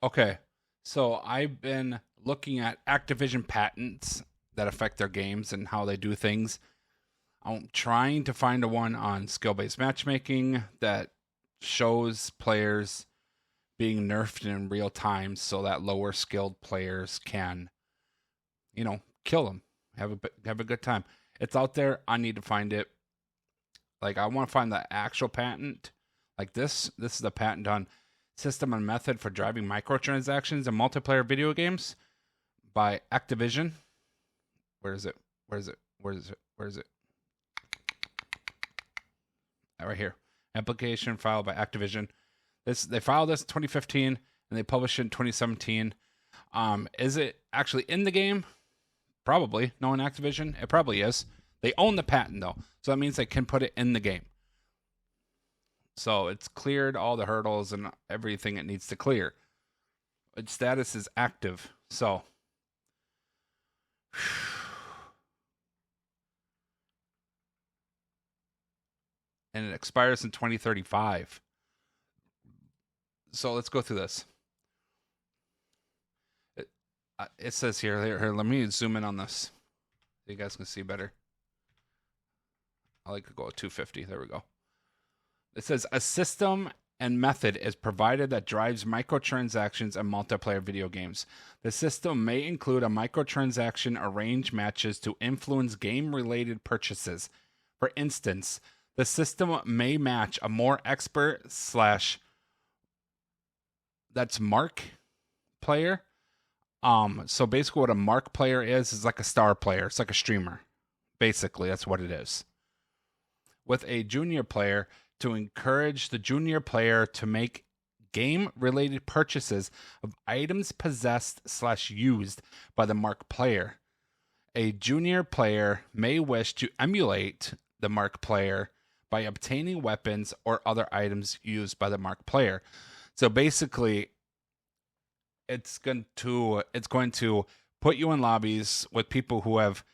Okay. So I've been looking at Activision patents that affect their games and how they do things. I'm trying to find a one on skill based matchmaking that shows players being nerfed in real time so that lower skilled players can, kill them, have a good time. It's out there. I need to find it. Like I want to find the actual patent. Like this is the patent on system and method for driving microtransactions in multiplayer video games by Activision. Where is it? Where is it? Where is it? Where is it? Right here. Application filed by Activision. They filed this in 2015 and they published it in 2017. Is it actually in the game? Probably. Knowing Activision, it probably is. They own the patent though, so that means they can put it in the game. So it's cleared all the hurdles and everything it needs to clear. Its status is active. So and it expires in 2035. So let's go through this. It says here, let me zoom in on this so you guys can see better. I like to go with 250. There we go. It says a system and method is provided that drives microtransactions in multiplayer video games. The system may include a microtransaction arrange matches to influence game-related purchases. For instance, the system may match a more expert slash that's mark player. So basically what a mark player is like a star player. It's like a streamer. Basically, that's what it is. With a junior player to encourage the junior player to make game-related purchases of items possessed slash used by the mark player. A junior player may wish to emulate the mark player by obtaining weapons or other items used by the mark player. So basically, it's going to put you in lobbies with people who have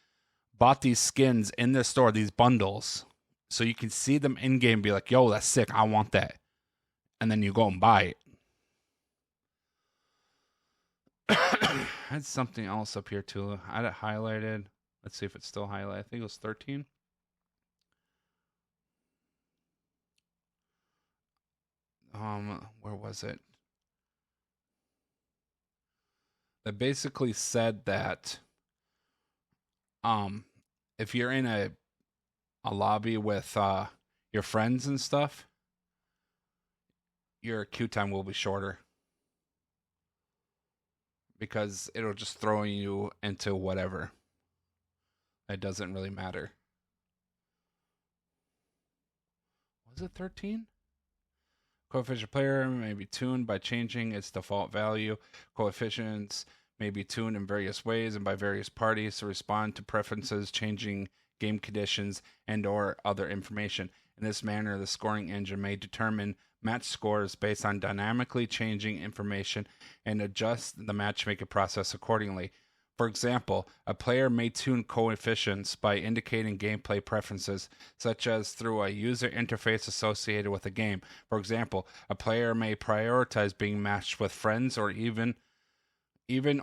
bought these skins in their store, these bundles, so you can see them in game and be like, yo, that's sick, I want that. And then you go and buy it. I had something else up here too. I had it highlighted. Let's see if it's still highlighted. I think it was 13. Where was it? It basically said that if you're in a lobby with your friends and stuff, your queue time will be shorter because it'll just throw you into whatever. It doesn't really matter. Was it 13? Coefficient player may be tuned by changing its default value. Coefficients may be tuned in various ways and by various parties to respond to preferences, changing game conditions, and or other information. In this manner, the scoring engine may determine match scores based on dynamically changing information and adjust the matchmaking process accordingly. For example, a player may tune coefficients by indicating gameplay preferences, such as through a user interface associated with a game. For example, a player may prioritize being matched with friends or even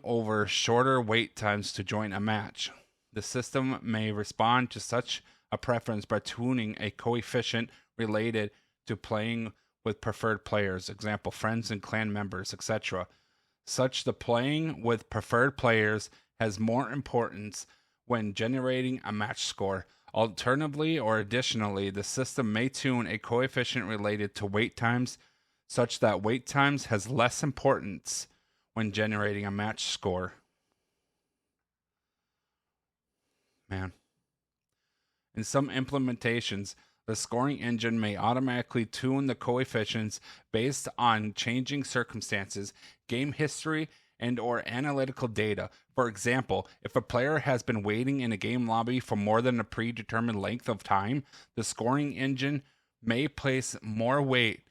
over shorter wait times to join a match. The system may respond to such a preference by tuning a coefficient related to playing with preferred players, example, friends and clan members, etc. Such the playing with preferred players has more importance when generating a match score. Alternatively or additionally, the system may tune a coefficient related to wait times such that wait times has less importance when generating a match score. Man. In some implementations, the scoring engine may automatically tune the coefficients based on changing circumstances, game history, and or analytical data. For example, if a player has been waiting in a game lobby for more than a predetermined length of time, the scoring engine may place more weight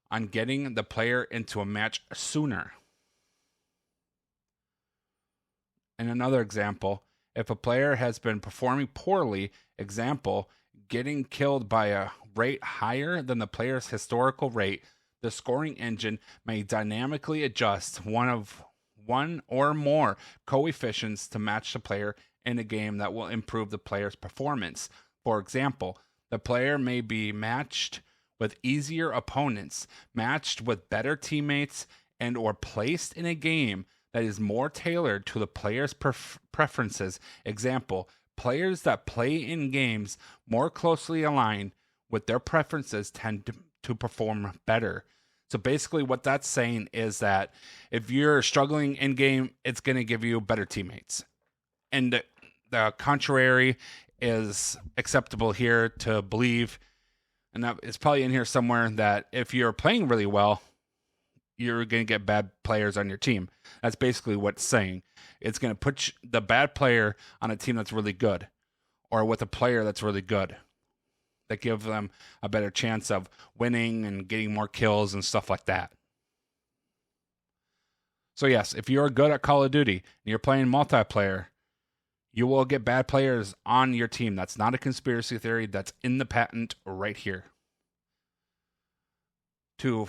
on getting the player into a match sooner. In another example, if a player has been performing poorly, example, getting killed by a rate higher than the player's historical rate, The scoring engine may dynamically adjust one or more coefficients to match the player in a game that will improve the player's performance. For example, the player may be matched with easier opponents, matched with better teammates, and or placed in a game that is more tailored to the player's preferences. Example, players that play in games more closely aligned with their preferences tend to perform better. So basically what that's saying is that if you're struggling in game, it's going to give you better teammates. And the contrary is acceptable here to believe, and that it's probably in here somewhere, that if you're playing really well, you're going to get bad players on your team. That's basically what it's saying. It's going to put the bad player on a team that's really good, or with a player that's really good, that give them a better chance of winning and getting more kills and stuff like that. So yes, if you're good at Call of Duty and you're playing multiplayer, you will get bad players on your team. That's not a conspiracy theory. That's in the patent right here. To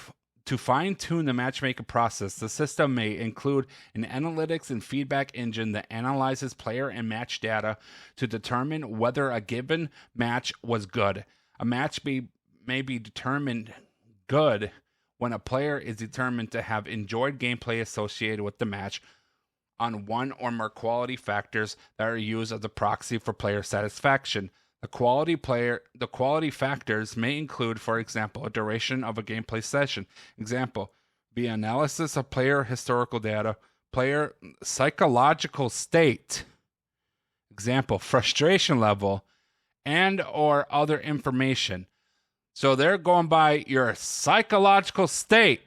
fine-tune the matchmaking process, the system may include an analytics and feedback engine that analyzes player and match data to determine whether a given match was good. A match may be determined good when a player is determined to have enjoyed gameplay associated with the match on one or more quality factors that are used as a proxy for player satisfaction. The quality factors may include, for example, a duration of a gameplay session. Example, the analysis of player historical data, player psychological state. Example, frustration level, and or other information. So they're going by your psychological state.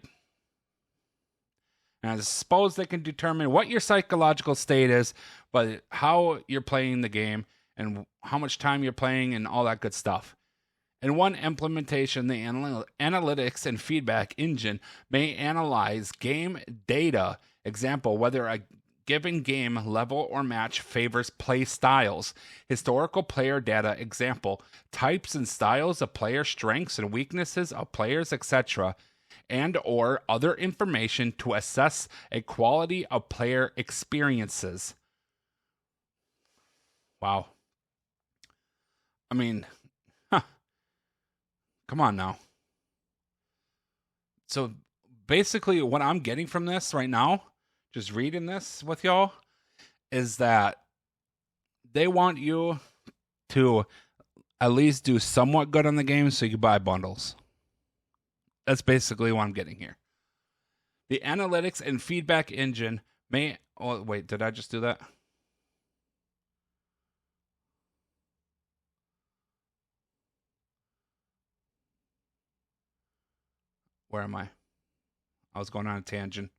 And I suppose they can determine what your psychological state is, but how you're playing the game and how much time you're playing and all that good stuff. In one implementation, the analytics and feedback engine may analyze game data. Example, whether a given game level or match favors play styles. Historical player data. Example, types and styles of player strengths and weaknesses of players, etc. And or other information to assess a quality of player experiences. Wow. I mean, come on now. So basically what I'm getting from this right now, just reading this with y'all, is that they want you to at least do somewhat good on the game so you can buy bundles. That's basically what I'm getting here. The analytics and feedback engine may... Oh, wait, did I just do that? Where am I? I was going on a tangent.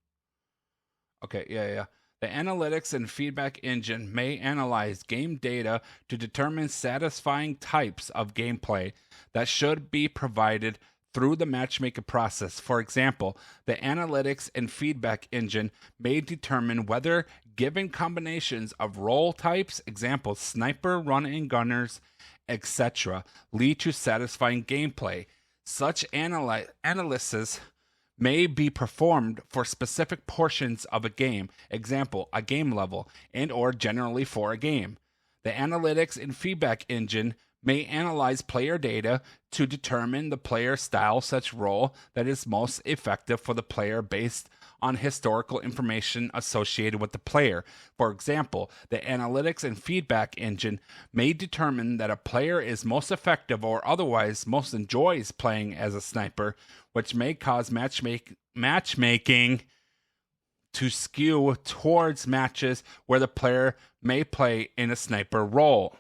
Okay, yeah. The analytics and feedback engine may analyze game data to determine satisfying types of gameplay that should be provided through the matchmaking process. For example, the analytics and feedback engine may determine whether given combinations of role types, example, sniper, run-and gunners, etc., lead to satisfying gameplay. Such analysis may be performed for specific portions of a game, example, a game level, and or generally for a game. The analytics and feedback engine may analyze player data to determine the player style such role that is most effective for the player based on historical information associated with the player. For example, the analytics and feedback engine may determine that a player is most effective or otherwise most enjoys playing as a sniper, which may cause matchmaking to skew towards matches where the player may play in a sniper role.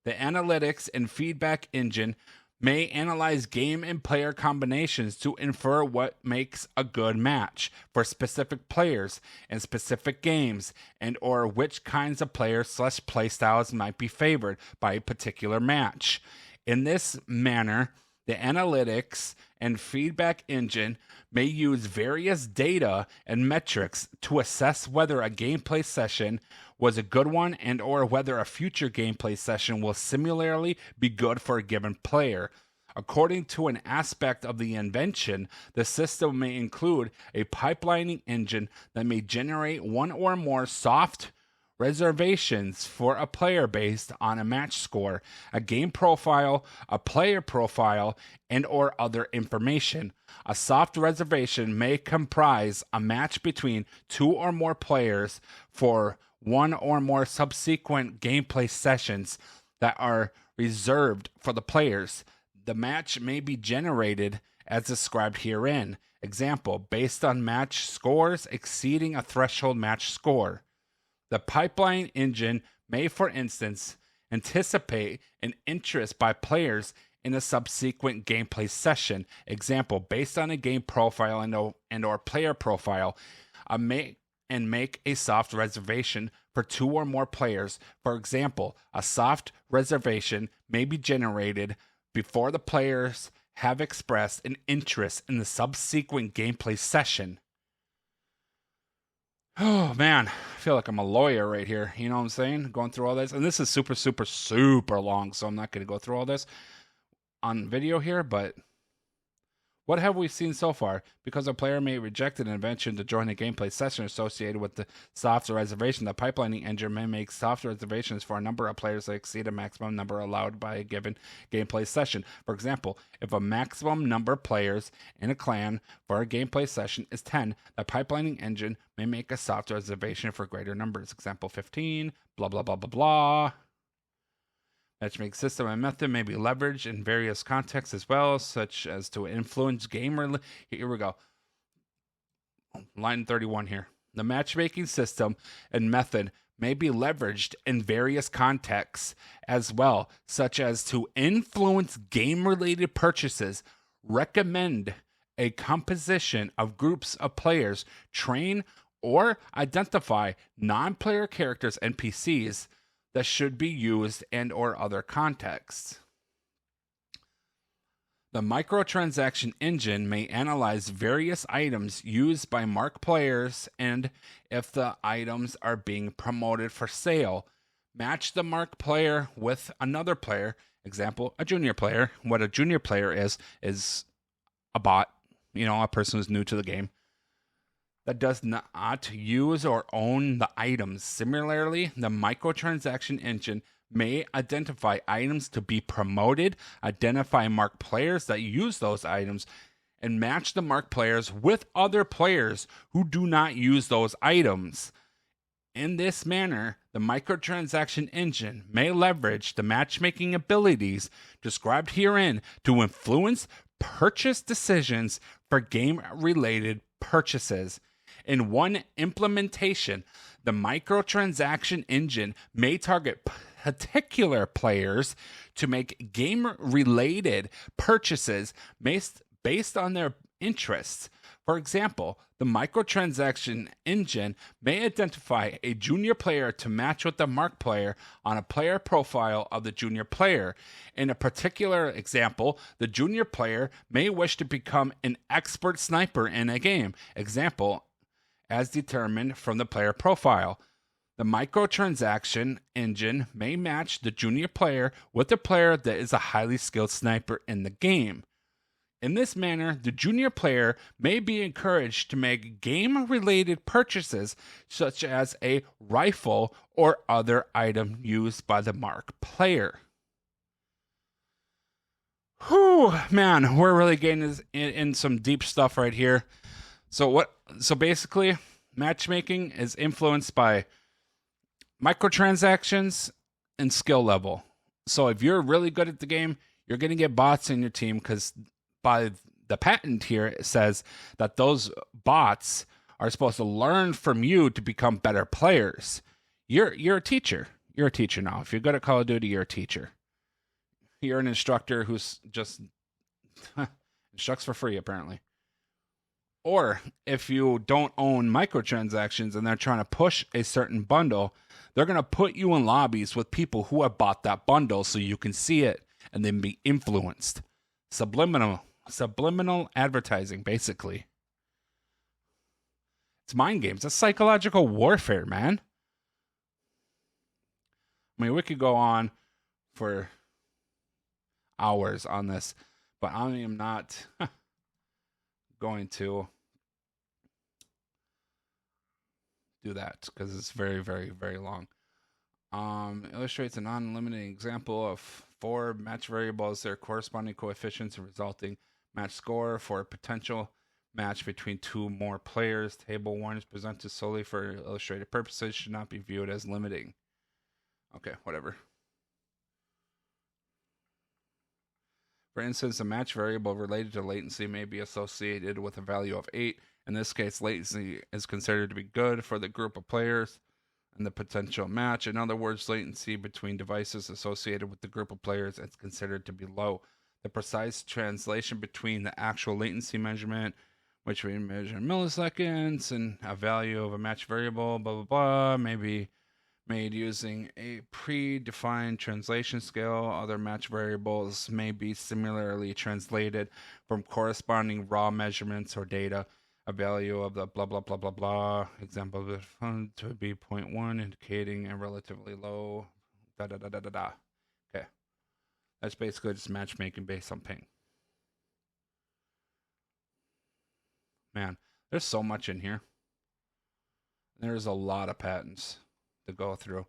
The analytics and feedback engine may analyze game and player combinations to infer what makes a good match for specific players in specific games, and or which kinds of players / play styles might be favored by a particular match. In this manner, the analytics and feedback engine may use various data and metrics to assess whether a gameplay session was a good one and or whether a future gameplay session will similarly be good for a given player. According to an aspect of the invention, the system may include a pipelining engine that may generate one or more soft reservations for a player based on a match score, a game profile, a player profile, and or other information. A soft reservation may comprise a match between two or more players for one or more subsequent gameplay sessions that are reserved for the players. The match may be generated as described herein. Example, based on match scores exceeding a threshold match score. The pipeline engine may, for instance, anticipate an interest by players in a subsequent gameplay session. Example, based on a game profile and or player profile, make a soft reservation for two or more players. For example, a soft reservation may be generated before the players have expressed an interest in the subsequent gameplay session. Oh, man, I feel like I'm a lawyer right here. You know what I'm saying? Going through all this. And this is super, super, super long, so I'm not going to go through all this on video here, but what have we seen so far? Because a player may reject an invention to join a gameplay session associated with the soft reservation, the pipelining engine may make soft reservations for a number of players that exceed a maximum number allowed by a given gameplay session. For example, if a maximum number of players in a clan for a gameplay session is 10, the pipelining engine may make a soft reservation for greater numbers. Example 15, blah, blah, blah, blah, blah. Matchmaking system and method may be leveraged in various contexts as well, such as to influence gamer. Here we go. Line 31 here. The matchmaking system and method may be leveraged in various contexts as well, such as to influence game-related purchases, recommend a composition of groups of players, train or identify non-player characters, NPCs, that should be used and or other contexts. The microtransaction engine may analyze various items used by marked players, and if the items are being promoted for sale, match the marked player with another player. Example, a junior player. What a junior player is a bot, a person who's new to the game, that does not use or own the items. Similarly, the microtransaction engine may identify items to be promoted, identify marked players that use those items, and match the marked players with other players who do not use those items. In this manner, the microtransaction engine may leverage the matchmaking abilities described herein to influence purchase decisions for game-related purchases. In one implementation, the microtransaction engine may target particular players to make game-related purchases based on their interests. For example, the microtransaction engine may identify a junior player to match with the marked player on a player profile of the junior player. In a particular example, the junior player may wish to become an expert sniper in a game. Example, as determined from the player profile. The microtransaction engine may match the junior player with a player that is a highly skilled sniper in the game. In this manner, the junior player may be encouraged to make game-related purchases, such as a rifle or other item used by the marked player. Whew, man, we're really getting in some deep stuff right here. So basically, matchmaking is influenced by microtransactions and skill level. So if you're really good at the game, you're going to get bots in your team, because by the patent here, it says that those bots are supposed to learn from you to become better players. You're a teacher. You're a teacher now. If you're good at Call of Duty, you're a teacher. You're an instructor who's just instructs for free, apparently. Or if you don't own microtransactions and they're trying to push a certain bundle, they're going to put you in lobbies with people who have bought that bundle so you can see it and then be influenced. Subliminal advertising, basically. It's mind games. It's psychological warfare, man. I mean, we could go on for hours on this, But I am not going to do that because it's very, very, very long. Illustrates a non-limited example of 4 match variables, their corresponding coefficients, and resulting match score for a potential match between 2 more players. Table 1 is presented solely for illustrative purposes, should not be viewed as limiting. Okay, whatever. For instance, a match variable related to latency may be associated with a value of 8. In this case, latency is considered to be good for the group of players and the potential match. In other words, latency between devices associated with the group of players is considered to be low. The precise translation between the actual latency measurement, which we measure in milliseconds, and a value of a match variable, blah, blah, blah, may be made using a predefined translation scale. Other match variables may be similarly translated from corresponding raw measurements or data. A value of the blah, blah, blah, blah, blah. Example of the fund to be 0.1, indicating a relatively low da da da da da da. Okay. That's basically just matchmaking based on ping. Man, there's so much in here. There's a lot of patents to go through.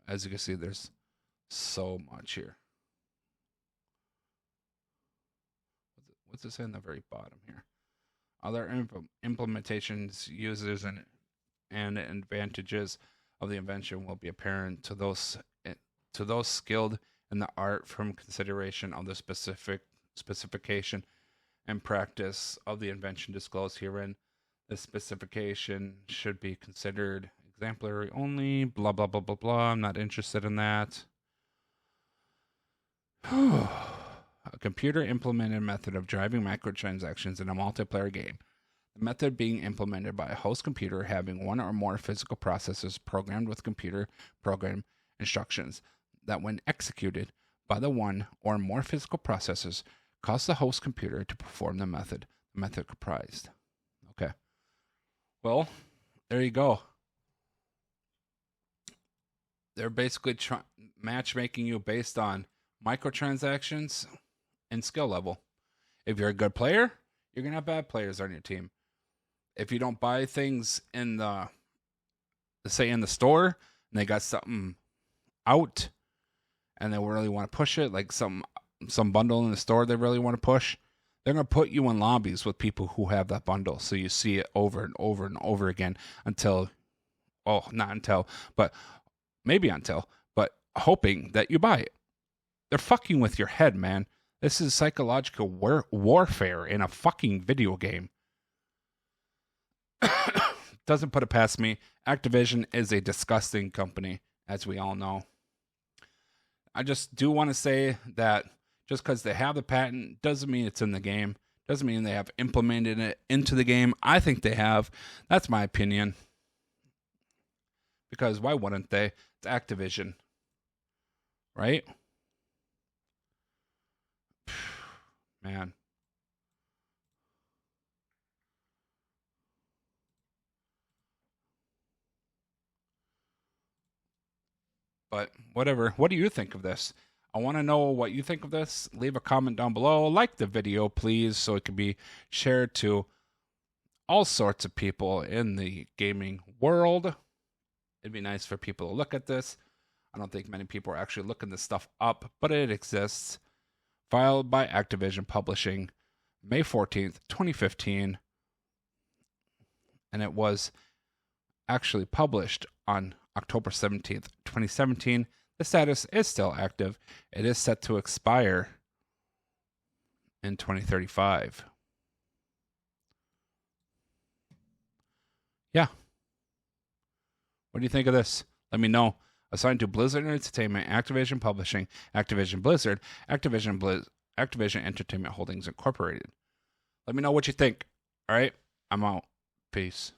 As you can see, there's so much here. What's it say in the very bottom here? Other implementations, users, and advantages of the invention will be apparent to those skilled in the art from consideration of the specification and practice of the invention disclosed herein. The specification should be considered exemplary only. Blah blah blah blah blah. I'm not interested in that. A computer implemented method of driving microtransactions in a multiplayer game. The method being implemented by a host computer having one or more physical processors programmed with computer program instructions that, when executed by the one or more physical processors, cause the host computer to perform the method. The method comprised. Okay. Well, there you go. They're basically matchmaking you based on microtransactions and skill level. If you're a good player, you're going to have bad players on your team. If you don't buy things in the store, and they got something out and they really want to push it, like some bundle in the store they really want to push, they're going to put you in lobbies with people who have that bundle. So you see it over and over and over again until, but hoping that you buy it. They're fucking with your head, man. This is psychological warfare in a fucking video game. Doesn't put it past me. Activision is a disgusting company, as we all know. I just do want to say that just because they have the patent doesn't mean it's in the game. Doesn't mean they have implemented it into the game. I think they have. That's my opinion. Because why wouldn't they? It's Activision. Right? Man. But whatever. What do you think of this? I want to know what you think of this. Leave a comment down below. Like the video, please, so it can be shared to all sorts of people in the gaming world. It'd be nice for people to look at this. I don't think many people are actually looking this stuff up, but it exists. Filed by Activision Publishing, May 14th, 2015. And it was actually published on October 17th, 2017. The status is still active. It is set to expire in 2035. Yeah. What do you think of this? Let me know. Assigned to Blizzard Entertainment, Activision Publishing, Activision Blizzard, Activision Entertainment Holdings Incorporated. Let me know what you think. All right? I'm out. Peace.